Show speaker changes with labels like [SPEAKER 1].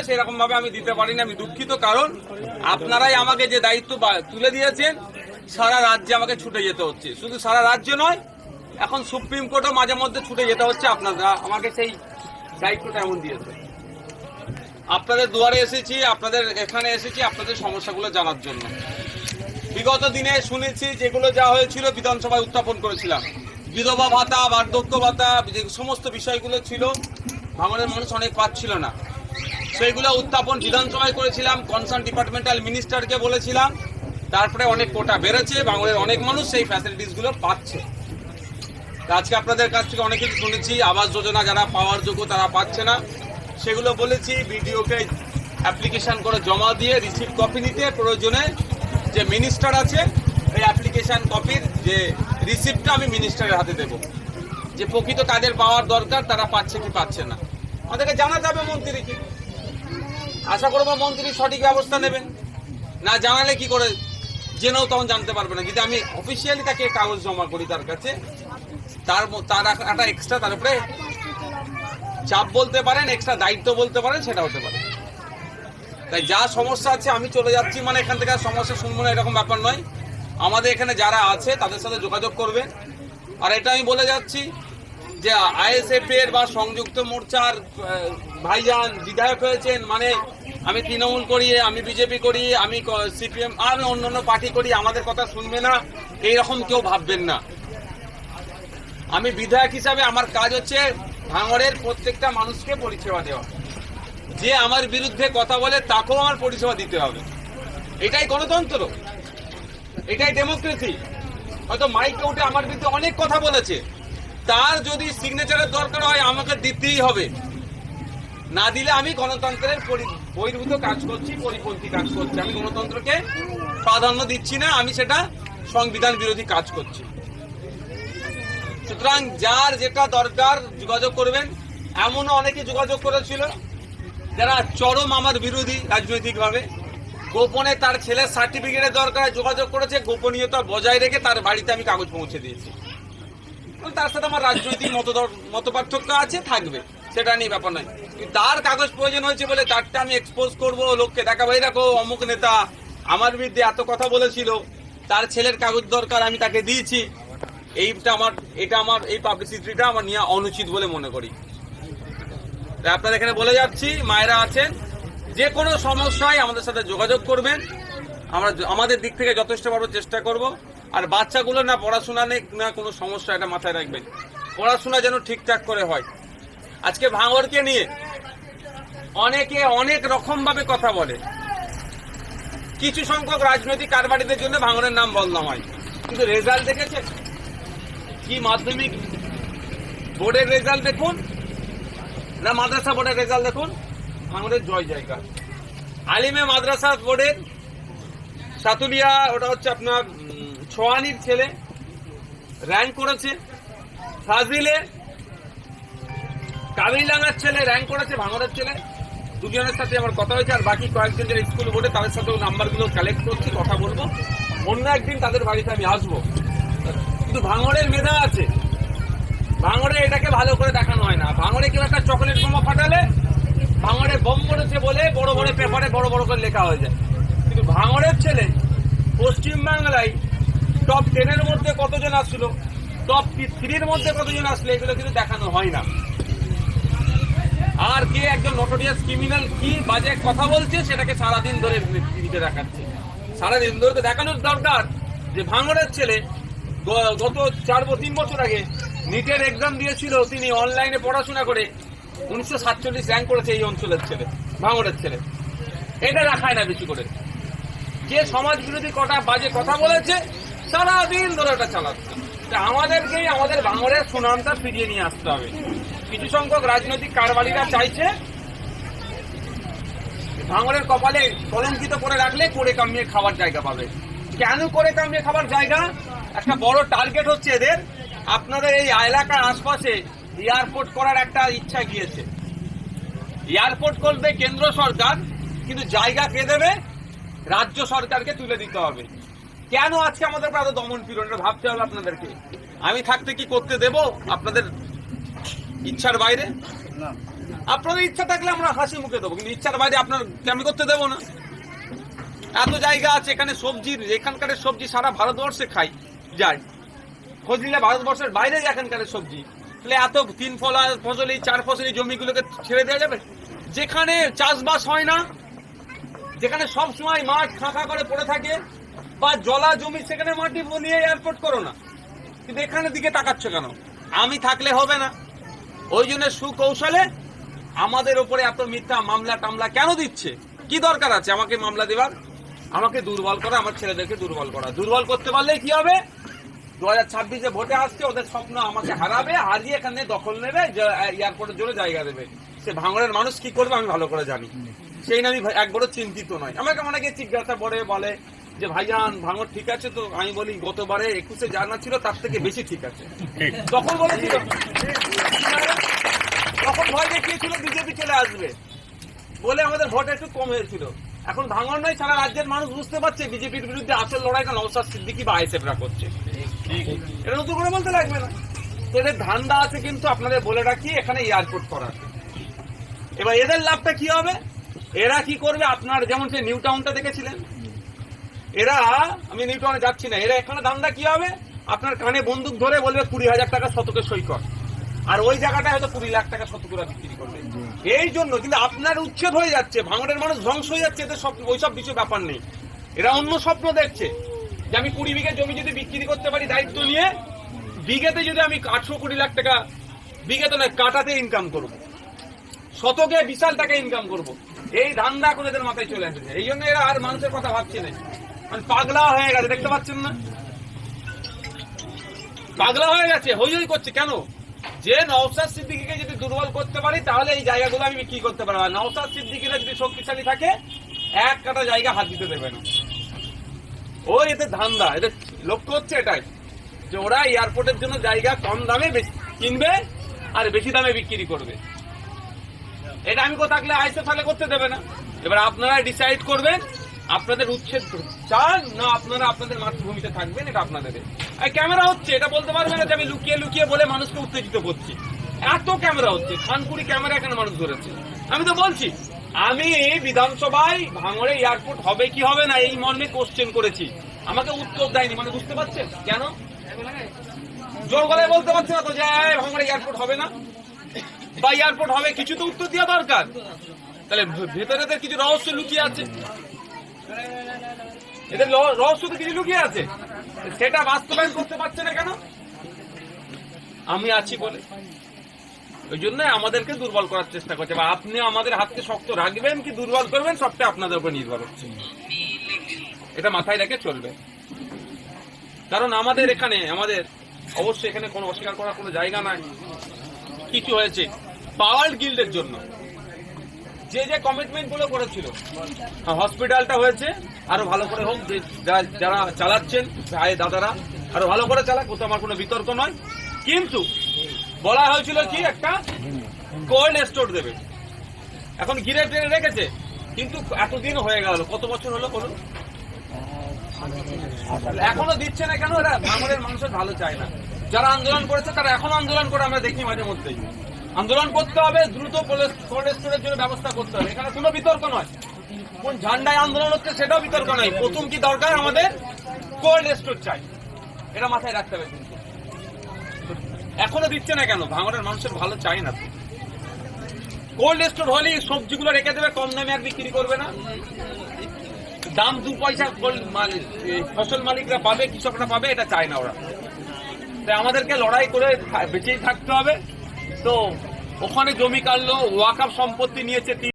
[SPEAKER 1] সেরকম ভাবে আমি দিতে পারি না। আমি দুঃখিত, কারণ আপনারাই আমাকে যে দায়িত্ব তুলে দিয়েছেন, সারা রাজ্যে আমাকে ছুটে যেতে হচ্ছে। শুধু সারা রাজ্য নয়, এখন সুপ্রিম কোর্টও মাঝে মধ্যে ছুটে যেতে হচ্ছে। আপনারা আমাকে সেই দায়িত্বটা এমন দিয়েছে। আপনাদের দুয়ারে এসেছি, আপনাদের এখানে এসেছি আপনাদের সমস্যাগুলো জানার জন্য। বিগত দিনে শুনেছি যেগুলো যা হয়েছিল বিধানসভায় উত্থাপন করেছিলাম, বিধবা ভাতা, বার্ধক্য ভাতা, যে সমস্ত বিষয়গুলো ছিল ভাঙড়ের মানুষ অনেক পাচ্ছিল না, সেইগুলো উত্থাপন বিধানসভায় করেছিলাম। কনসার্ন ডিপার্টমেন্টাল মিনিস্টারকে বলেছিলাম, তারপরে অনেক কোটা বেড়েছে, ভাঙড়ের অনেক মানুষ সেই ফ্যাসিলিটিসগুলো পাচ্ছে। আজকে আপনাদের কাছ থেকে অনেক কিছু শুনেছি, আবাস যোজনা যারা পাওয়ার যোগ্য তারা পাচ্ছে না, সেগুলো বলেছি। বিডিওকে অ্যাপ্লিকেশন করে জমা দিয়ে রিসিপ্ট কপি নিতে, প্রয়োজনে যে মিনিস্টার আছে এই অ্যাপ্লিকেশন কপির যে রিসিপ্টটা আমি মিনিস্টারের হাতে দেব, যে প্রকৃত কাদের পাওয়ার দরকার তারা পাচ্ছে কি পাচ্ছে না। আমাদেরকে জানা যাবে মন্ত্রীকে, আশা করবো মন্ত্রী সঠিক ব্যবস্থা নেবেন। না জানালে কি করে জেনেও তখন জানতে পারবে না। যদি আমি অফিসিয়ালি তাকে কাগজ জমা করি তার কাছে, তার একটা এক্সট্রা তার উপরে চাপ বলতে পারেন, এক্সট্রা দায়িত্ব বলতে পারেন, সেটা হতে পারে। তাই যা সমস্যা আছে আমি চলে যাচ্ছি, মানে এখান থেকে আর সমস্যা শুনবো না এরকম ব্যাপার নয়। আমাদের এখানে যারা আছে তাদের সাথে যোগাযোগ করবেন। আর এটা আমি বলে যাচ্ছি যে আইএসএফ এর বা সংযুক্ত মোর্চার ভাইজান বিধায়ক হয়েছেন, মানে আমি তৃণমূল করি, আমি বিজেপি করি, আমি সিপিএম আর অন্যান্য পার্টি করি, আমাদের কথা শুনবে না এইরকম কেউ ভাববেন না। আমি বিধায়ক হিসাবে আমার কাজ হচ্ছে ভাঙড়ের প্রত্যেকটা মানুষকে পরিষেবা দেওয়া। যে আমার বিরুদ্ধে কথা বলে তাকেও আমার পরিষেবা দিতে হবে। এটাই গণতন্ত্র, এটাই ডেমোক্রেসি। হয়তো মাইকে উঠে আমার বিরুদ্ধে অনেক কথা বলেছে, তার যদি সিগনেচারের দরকার হয় আমাকে দিতেই হবে। না দিলে আমি গণতন্ত্রের বহির্ভূত কাজ করছি, পরিপন্থী কাজ করছি। আমি গণতন্ত্রকে প্রাধান্য দিচ্ছি না, আমি সেটা সংবিধান বিরোধী কাজ করছি। সুতরাং যার যেটা দরকার যোগাযোগ করবেন। এমনও অনেকে যোগাযোগ করেছিল যারা চরম আমার বিরোধী রাজনৈতিকভাবে, গোপনে তার ছেলের সার্টিফিকেটের দরকার যোগাযোগ করেছে, গোপনীয়তা বজায় রেখে তার বাড়িতে আমি কাগজ পৌঁছে দিয়েছি। তার সাথে আমার রাজনৈতিক মত পার্থক্য আছে, থাকবে, সেটা নিয়ে ব্যাপার নয়। তার কাগজ প্রয়োজন হয়েছে বলে তারটা আমি এক্সপোজ করবো, লোককে দেখাবো এই দেখো অমুক নেতা আমার বিরুদ্ধে এত কথা বলেছিল, তার ছেলের কাগজ দরকার আমি তাকে দিয়েছি। এটা আমার এই পাবলিসিটিটা আমার নিয়ে অনুচিত বলে মনে করি। আপনাদের এখানে বলে যাচ্ছি, মায়েরা আছেন, যে কোনো সমস্যায় আমাদের সাথে যোগাযোগ করবেন। আমরা আমাদের দিক থেকে যথেষ্ট বড় চেষ্টা করব। আর বাচ্চাগুলো না পড়াশোনা নেই না কোনো সমস্যা, এটা মাথায় রাখবেন। পড়াশোনা যেন ঠিকঠাক করে হয়। আজকে ভাঙড়কে নিয়ে অনেকে অনেক রকম ভাবে কথা বলে। কিছু সংখ্যক রাজনৈতিক কারবারিদের জন্য ভাঙড়ের নাম বদনাম হয়, কিন্তু রেজাল্ট দেখেছে কি? মাধ্যমিক বোর্ডের রেজাল্ট দেখুন না মাদ্রাসা বোর্ডের রেজাল্ট দেখুন, ভাঙড়ের জয় জয়কার। আলিমে মাদ্রাসা বোর্ডের সাতুলিয়া, ওটা হচ্ছে আপনার ছোয়ানির ছেলে র্যাঙ্ক করেছে। ফাজিলে কাবিলাঙ্গার ছেলে র্যাঙ্ক করেছে, ভাঙড়ের ছেলে। দুজনের সাথে আমার কথা হয়েছে, আর বাকি কয়েকজন যারা স্কুল বোর্ডে তাদের সাথেও নাম্বারগুলো কালেক্ট করছি, কথা বলবো। অন্য একদিন তাদের বাড়িতে আমি আসবো। কিন্তু ভাঙড়ের মেধা আছে, ভাঙড়ে এটাকে ভালো করে দেখানো হয় না। ভাঙড়ে কেউ একটা চকলেট বোমা ফাটালে ভাঙড়ে বোম পড়েছে বলে বড় বড় পেপারে বড় বড় করে লেখা হয়ে যায়। কিন্তু ভাঙড়ের ছেলে পশ্চিমবাংলায় টপ 10-এর মধ্যে কতজন আসলো, টপ 3-এর মধ্যে কতজন আসলো, এগুলো কিন্তু দেখানো হয় না। আর কে একজন নোটোরিয়াস ক্রিমিনাল কি বাজে কথা বলছে সেটাকে সারাদিন ধরে টিভিতে দেখাচ্ছে। সারাদিন ধরে তো দেখানোর দরকার যে ভাঙড়ের ছেলে গত 3 বছর আগে নিটের এক্সাম দিয়েছিল, তিনি অনলাইনে পড়াশোনা করে 1947 র্যাঙ্ক করেছে এই অঞ্চলের ছেলে, ভাঙড়ের ছেলে। এটা দেখায় না বেশি করে। যে সমাজ বিরোধী কটা বাজে কথা বলেছে সারাদিন ধরে ওটা চালাচ্ছে। আমাদেরকেই আমাদের ভাঙড়ের সুনামটা ফিরিয়ে নিয়ে আসতে হবে। কিছু সংখ্যক রাজনৈতিক কারবারিরা চাইছে ভাঙড়ের কপালে কলঙ্কিত করে রাখলে করে কামিয়ে খাবার জায়গা পাবে। কেন করে কামিয়ে খাবার জায়গা? একটা বড় টার্গেট হচ্ছে এদের, আপনাদের এই এলাকার আশপাশে এয়ারপোর্ট করার একটা ইচ্ছা গিয়েছে। এয়ারপোর্ট করবে কেন্দ্র সরকার, কিন্তু জায়গা কে দেবে? রাজ্য সরকারকে তুলে দিতে হবে। কেন আজকে আমাদের এত দমন পীড়ন, ভাবতে হবে আপনাদেরকে। আমি থাকতে কি করতে দেব আপনাদের ইচ্ছার বাইরে? না। আপনাদের ইচ্ছা থাকলে আমরা হাসি মুখে দেবো, কিন্তু ইচ্ছার বাইরে আপনার কেমন করতে দেবো না। এত জায়গা আছে এখানে সবজির, এখানকার সবজি সারা ভারতবর্ষে খাই যায়, খোঁজ নিলে ভারতবর্ষের বাইরে এখানকার সবজি। তাহলে এত 3 ফসলি 4 ফসলি জমিগুলোকে ছেড়ে দেওয়া যাবে? যেখানে চাষবাস হয় না, যেখানে সব সময় মাঠ ফাঁকা করে পড়ে থাকে বা জলা জমি, সেখানে মাটি নিয়ে এয়ারপোর্ট করো না, কিন্তু এখানে দিকে তাকাচ্ছ কেন? আমি থাকলে হবে না। ওই জন্য সুকৌশলে আমাদের উপরে এত মিথ্যা মামলা টামলা কেন দিচ্ছে? কি দরকার আছে আমাকে মামলা দেওয়ার? আমাকে দুর্বল করা, আমার ছেলেদেরকে দুর্বল করা। দুর্বল করতে পারলে কি হবে? 2026-এ ভোটে আসছে, ওদের স্বপ্ন আমাকে হারাবে, হারিয়ে এখানে দখল নেবে, এয়ারপোর্টের জন্য জায়গা দেবে। সে ভাঙড়ের মানুষ কি করবে আমি ভালো করে জানি, সেই নিয়ে আমি একবারও চিন্তিত নয়। আমাকে অনেকে জিজ্ঞাসা করে বলে যে ভাইজান ভাঙড় ঠিক আছে তো? আমি বলি গতবারে 21-এ জানা ছিল তার থেকে বেশি ঠিক আছে। তখন বলেছিল, তখন ভয় দেখিয়েছিল বিজেপি চলে আসবে বলে আমাদের ভোট একটু কম হয়েছিল। এখন ভাঙড় নয়, সারা রাজ্যের মানুষ বুঝতে পারছে বিজেপির বিরুদ্ধে আসল লড়াইটা নওশাদ সিদ্দিকী বা আইএসএফরা করছে। এটা নতুন করে বলতে লাগবে না। এদের ধান্দা আছে, কিন্তু আপনাদের বলে রাখি এখানে এয়ারপোর্ট করার। এবার এদের লাভটা কি হবে? এরা কি করবে? আপনার যেমন সে নিউ টাউনটা দেখেছিলেন, এরা, আমি নিউ টাউনে যাচ্ছি না, এরা এখানে ধান্দা কি হবে? আপনার কানে বন্দুক ধরে বলবে 20,000 টাকা শতকে সই কর, আর ওই জায়গাটায় হয়তো 20 লাখ টাকা শতকরা বিক্রি করবে। এই জন্য কিন্তু আপনার উচ্ছেদ হয়ে যাচ্ছে, ভাঙড়ের মানুষ ধ্বংস হয়ে যাচ্ছে। এদের সব ওইসব কিছু ব্যাপার নেই। এরা অন্য স্বপ্ন দেখছে যে আমি 20 বিঘা জমি যদি বিক্রি করতে পারি দায়িত্ব নিয়ে, বিঘাতে যদি আমি 820 লাখ টাকা, বিঘাতে নয় কাটাতে ইনকাম করবো, শতকে বিশাল টাকা ইনকাম করবো। এই ধান্দা এখন এদের মাথায় চলে আসছে। এই জন্য এরা আর মানুষের কথা ভাবছে না, মানে পাগলা হয়ে গেছে। দেখতে পাচ্ছেন না? পাগলা হয়ে গেছে, হই হই করছে। কেন? যে নওশাদ সিদ্দিকীকে যদি দুর্বল করতে পারি তাহলে এই জায়গাগুলো আমি বিক্রি করতে পারবো। নওশাদ সিদ্দিকীরা যদি শক্তিশালী থাকে, এক কাটা জায়গা হাত দিতে দেবে না। ওই এদের ধান্দা, এদের লক্ষ্য হচ্ছে এটাই যে ওরা এয়ারপোর্টের জন্য জায়গা কম দামে কিনবে আর বেশি দামে বিক্রি করবে। এটা আমি থাকলে আইসে তাহলে করতে দেবে না। এবার আপনারা ডিসাইড করবেন আপনাদের উচ্ছেদ চান না আপনারা আপনাদের মাতৃভূমিতে থাকবেন, এটা আপনাদের। ক্যামেরা হচ্ছে, এটা বলতে পারবে না যে আমি লুকিয়ে লুকিয়ে বলে মানুষকে উত্তেজিত করছি। এত ক্যামেরা হচ্ছে, খানপুরি ক্যামেরা এখানে মানুষ ধরেছে। আমি তো বলছি, আমি বিধানসভায় ভাঙড়ে এয়ারপোর্ট হবে কি হবে না এই মর্মে কোশ্চেন করেছি, আমাকে উত্তর দেয়নি। মানে বুঝতে পারছেন কেন? জোর গলায় বলতে পারছে না তো যে ভাঙড়ে এয়ারপোর্ট হবে না বা এয়ারপোর্ট হবে, কিছু তো উত্তর দেওয়া দরকার। তাহলে ভেতরে কিছু রহস্য লুকিয়ে আছে, এদের রহস্য তো কিছু লুকিয়ে আছে, সেটা বাস্তবায়ন করতে পারছে না কেন? আমি আছি বলে। ওই জন্য আমাদেরকে দুর্বল করার চেষ্টা করছে। বা আপনি আমাদের হাতকে শক্ত রাখবেন কি দুর্বল করবেন, সবটা আপনাদের উপর নির্ভর হচ্ছে। এটা মাথায় রেখে চলবে। কারণ আমাদের এখানে, আমাদের অবশ্যই এখানে কোনো অস্বীকার করার কোনো জায়গা নাই। কিছু হয়েছে পাওয়ার গিল্ডের জন্য, যে যে কমিটমেন্ট গুলো করেছিল, হসপিটালটা হয়েছে, আরো ভালো করে হোক। যারা চালাচ্ছেন ভাই দাদারা আরো ভালো করে চালাক, ওতে আমার কোনো বিতর্ক নয়। কিন্তু বলা হয়েছিল কি একটা কোল্ড স্টোর দেবে, এখন ঘিরে টেনে রেখেছে। কিন্তু এতদিন হয়ে গেল, কত বছর হলো বলুন, এখনো দিচ্ছে না কেন? এরা ভাঙড়ের মানুষের ভালো চায় না। যারা আন্দোলন করেছে তারা এখন আন্দোলন করে, আমরা দেখি মাঝে মধ্যেই। আন্দোলন করতে হবে, দ্রুত কোল্ড স্টোরের জন্য ব্যবস্থা করতে হবে, এখানে কোনো বিতর্ক নয়। কোন ঝান্ডায় আন্দোলন হচ্ছে সেটাও বিতর্ক নয়। প্রথম কি দরকার, আমাদের কোল্ড স্টোর চাই, এটা মাথায় রাখতে হবে। কিন্তু এখনো দিচ্ছে না কেন? ভাঙড়ের মানুষের ভালো চায় না। কোল্ড স্টোর হলেই সবজিগুলো রেখে দেবে, কম দামে আর বিক্রি করবে না, দাম 2 পয়সা ফসল মালিকরা পাবে, কৃষকরা পাবে, এটা চায় না ওরা। তাই আমাদেরকে লড়াই করে বেঁচেই থাকতে হবে। তো ওখানে জমি কাটলো, ওয়াকফ সম্পত্তি নিয়েছে